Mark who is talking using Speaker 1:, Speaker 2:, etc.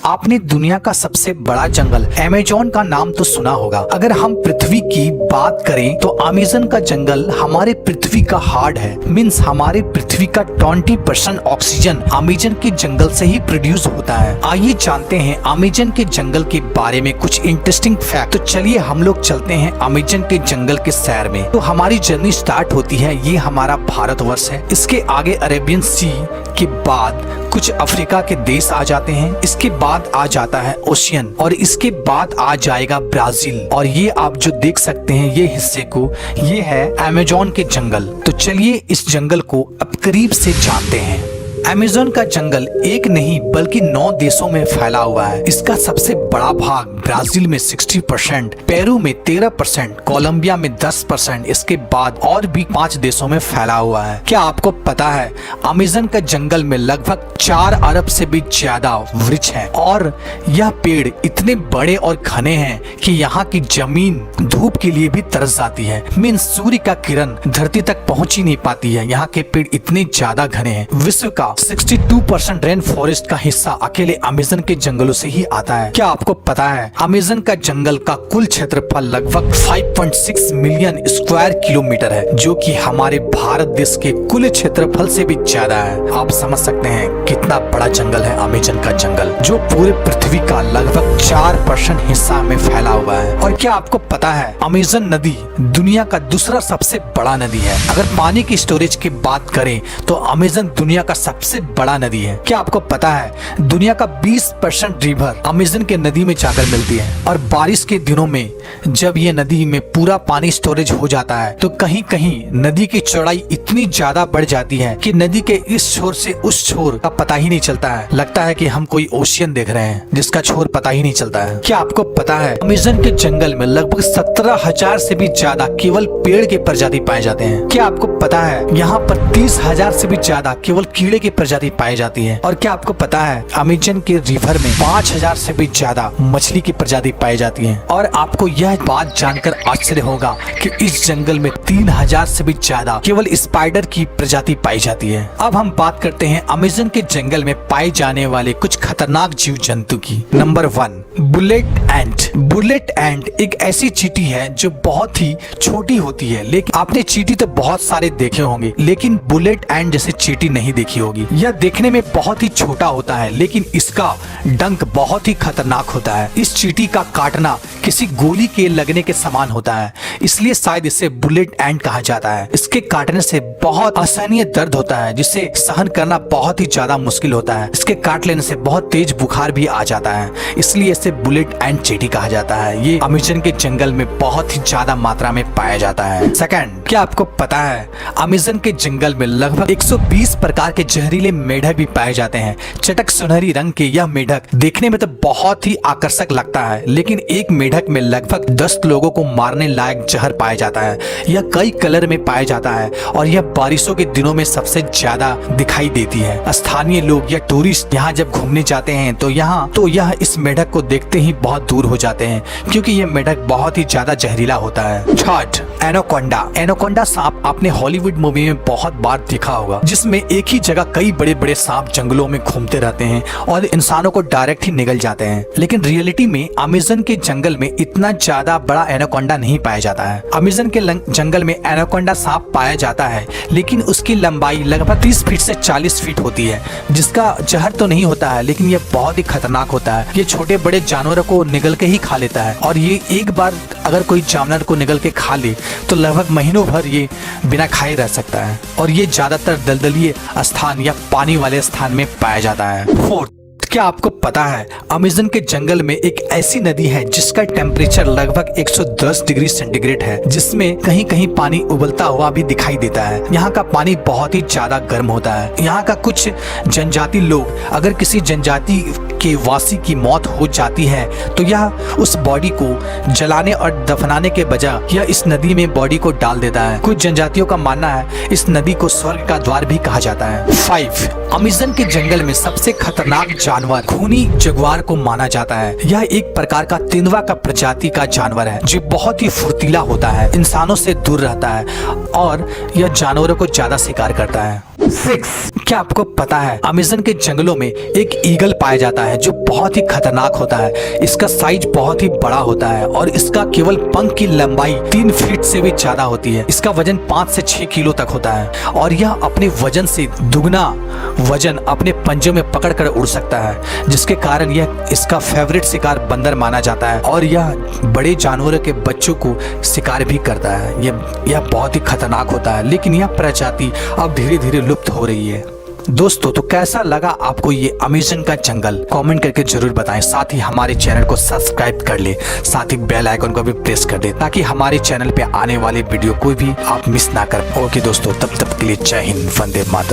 Speaker 1: आपने दुनिया का सबसे बड़ा जंगल अमेज़न का नाम तो सुना होगा। अगर हम पृथ्वी की बात करें तो अमेज़न का जंगल हमारे पृथ्वी का हार्ट है। मीन्स हमारे पृथ्वी का 20% ऑक्सीजन अमेज़न के जंगल से ही प्रोड्यूस होता है। आइए जानते हैं अमेज़न के जंगल के बारे में कुछ इंटरेस्टिंग फैक्ट। तो चलिए हम लोग चलते हैं अमेज़न के जंगल के सैर में। तो हमारी जर्नी स्टार्ट होती है, ये हमारा भारतवर्ष है। इसके आगे अरेबियन सी के बाद कुछ अफ्रीका के देश आ जाते हैं। इसके बाद आ जाता है ओशियन और इसके बाद आ जाएगा ब्राजील। और ये आप जो देख सकते हैं ये हिस्से को, ये है अमेज़न के जंगल। तो चलिए इस जंगल को अब करीब से जानते हैं। अमेज़न का जंगल एक नहीं बल्कि 9 देशों में फैला हुआ है। इसका सबसे बड़ा भाग ब्राजील में 60%, पेरू में 13%, कोलंबिया में 10%, इसके बाद और भी 5 देशों में फैला हुआ है। क्या आपको पता है अमेज़न का जंगल में लगभग 4 अरब से भी ज्यादा वृक्ष हैं और यह पेड़ इतने बड़े और घने हैं कि यहाँ की जमीन धूप के लिए भी तरस जाती है। मीन्स सूर्य का किरण धरती तक पहुँच ही नहीं पाती है। यहाँ के पेड़ इतने ज्यादा घने हैं। विश्व का 62% रेन फॉरेस्ट का हिस्सा अकेले अमेज़न के जंगलों से ही आता है। क्या आपको पता है अमेज़न का जंगल का कुल क्षेत्रफल लगभग 5.6 मिलियन स्क्वायर किलोमीटर है, जो कि हमारे भारत देश के कुल क्षेत्रफल से भी ज्यादा है। आप समझ सकते हैं कितना बड़ा जंगल है अमेज़न का जंगल, जो पूरे पृथ्वी का लगभग 4% हिस्सा में फैला हुआ है। और क्या आपको पता है अमेज़न नदी दुनिया का दूसरा सबसे बड़ा नदी है। अगर पानी की स्टोरेज की बात करें तो अमेज़न दुनिया का सबसे बड़ा नदी है। क्या आपको पता है दुनिया का 20% रिवर अमेज़न के नदी में जाकर मिलती है। और बारिश के दिनों में जब ये नदी में पूरा पानी स्टोरेज हो जाता है तो कहीं कहीं नदी की चौड़ाई इतनी ज्यादा बढ़ जाती है कि नदी के इस छोर से उस छोर का पता ही नहीं चलता है। लगता है कि हम कोई ओशियन देख रहे हैं जिसका छोर पता ही नहीं चलता है। क्या आपको पता है अमेज़न के जंगल में लगभग 17,000 से भी ज्यादा केवल पेड़ के प्रजाति पाए जाते हैं। क्या आपको पता है यहाँ पर 30,000 से भी ज्यादा केवल कीड़े की प्रजाति पाई जाती है। और क्या आपको पता है अमेज़न के रिवर में 5,000 से भी ज्यादा मछली की प्रजाति पाई जाती है। और आपको यह बात जानकर आश्चर्य होगा कि इस जंगल में 3,000 से भी ज्यादा केवल स्पाइडर की प्रजाति पाई जाती है। अब हम बात करते हैं अमेज़न के जंगल में पाए जाने वाले कुछ खतरनाक जीव जंतु की। नंबर 1, बुलेट एंट। बुलेट एंट एक ऐसी चींटी है जो बहुत ही छोटी होती है। लेकिन आपने चींटी तो बहुत सारे देखे होंगे, लेकिन बुलेट एंट जैसे चींटी नहीं देखी होगी। यह देखने में बहुत ही छोटा होता है लेकिन इसका डंक बहुत ही खतरनाक होता है। इस चींटी का काटना किसी गोली के लगने के समान होता है, इसलिए शायद इसे बुलेट एंट कहा जाता है। इसके काटने से बहुत असहनीय दर्द होता है जिसे सहन करना बहुत ही ज्यादा मुश्किल होता है। इसके काट लेने से बहुत तेज बुखार भी आ जाता है, इसलिए इसे बुलेट एंट चींटी कहा जाता है। ये अमेज़न के जंगल में बहुत ही ज्यादा मात्रा में पाया जाता है। सेकंड, क्या आपको पता है अमेज़न के जंगल में लगभग 120 प्रकार के जहरीले मेढक भी पाए जाते हैं। चटक सुनहरी रंग के यह मेढक देखने में तो बहुत ही आकर्षक लगता है, लेकिन एक मेढक में लगभग 10 लोगों को मारने लायक जहर पाया जाता है। यह कई कलर में पाया जाता है और यह बारिशों के दिनों में सबसे ज्यादा दिखाई देती है। स्थानीय लोग या टूरिस्ट यहाँ जब घूमने जाते हैं तो यह इस मेढक को देखते ही बहुत दूर हो जाते हैं, क्योंकि यह मेढक बहुत ही ज्यादा जहरीला होता है। Third, anaconda. एनाकोंडा सांप आपने हॉलीवुड मूवी में बहुत बार देखा होगा, जिसमें एक ही जगह कई बड़े बड़े सांप जंगलों में घूमते रहते हैं और इंसानों को डायरेक्ट ही निगल जाते हैं। लेकिन रियलिटी में अमेज़न के जंगल में इतना ज्यादा बड़ा एनाकोंडा नहीं पाया जाता है। अमेज़न के जंगल में एनाकोंडा सांप पाया जाता है, लेकिन उसकी लंबाई लगभग 30 फीट से 40 फीट होती है, जिसका जहर तो नहीं होता है लेकिन यह बहुत ही खतरनाक होता है। ये छोटे बड़े जानवरों को निगल के ही खा लेता है और ये एक बार अगर कोई जानवर को निगल के खा ले तो लगभग महीनों भर ये बिना खाए रह सकता है। और ये ज्यादातर दलदलीय स्थान या पानी वाले स्थान में पाया जाता है। फोर्थ, क्या आपको पता है अमेज़न के जंगल में एक ऐसी नदी है जिसका टेम्परेचर लगभग 110 डिग्री सेंटीग्रेड है, जिसमें कहीं कहीं पानी उबलता हुआ भी दिखाई देता है। यहाँ का पानी बहुत ही ज्यादा गर्म होता है। यहाँ का कुछ जनजाति लोग, अगर किसी जनजाति के वासी की मौत हो जाती है तो यह उस बॉडी को जलाने और दफनाने के बजाय यह इस नदी में बॉडी को डाल देता है। कुछ जनजातियों का मानना है इस नदी को स्वर्ग का द्वार भी कहा जाता है। 5, अमेज़न के जंगल में सबसे खतरनाक जानवर खूनी जगुआर को माना जाता है। यह एक प्रकार का तेंदुआ का प्रजाति का जानवर है जो बहुत ही फुर्तीला होता है, इंसानों से दूर रहता है और यह जानवरों को ज्यादा शिकार करता है। 6 क्या आपको पता है अमेज़न के जंगलों में एक ईगल पाया जाता है जो बहुत ही खतरनाक होता है। इसका साइज बहुत ही बड़ा होता है और इसका केवल पंख की लंबाई 3 फीट से भी ज्यादा होती है। इसका वजन 5 से 6 किलो तक होता है और यह अपने वजन से दुगना वजन अपने पंजों में पकड़ कर उड़ सकता है, जिसके कारण यह इसका फेवरेट शिकार बंदर माना जाता है और यह बड़े जानवरों के बच्चों को शिकार भी करता है। यह बहुत ही खतरनाक होता है, लेकिन यह प्रजाति अब धीरे धीरे लुप्त हो रही है। दोस्तों तो कैसा लगा आपको ये अमेज़न का जंगल, कमेंट करके जरूर बताएं। साथ ही हमारे चैनल को सब्सक्राइब कर ले, साथ ही बेल आइकन को भी प्रेस कर दे ताकि हमारे चैनल पे आने वाले वीडियो कोई भी आप मिस ना कर। ओके दोस्तों, तब तक के लिए जय हिंद, वंदे मातरम।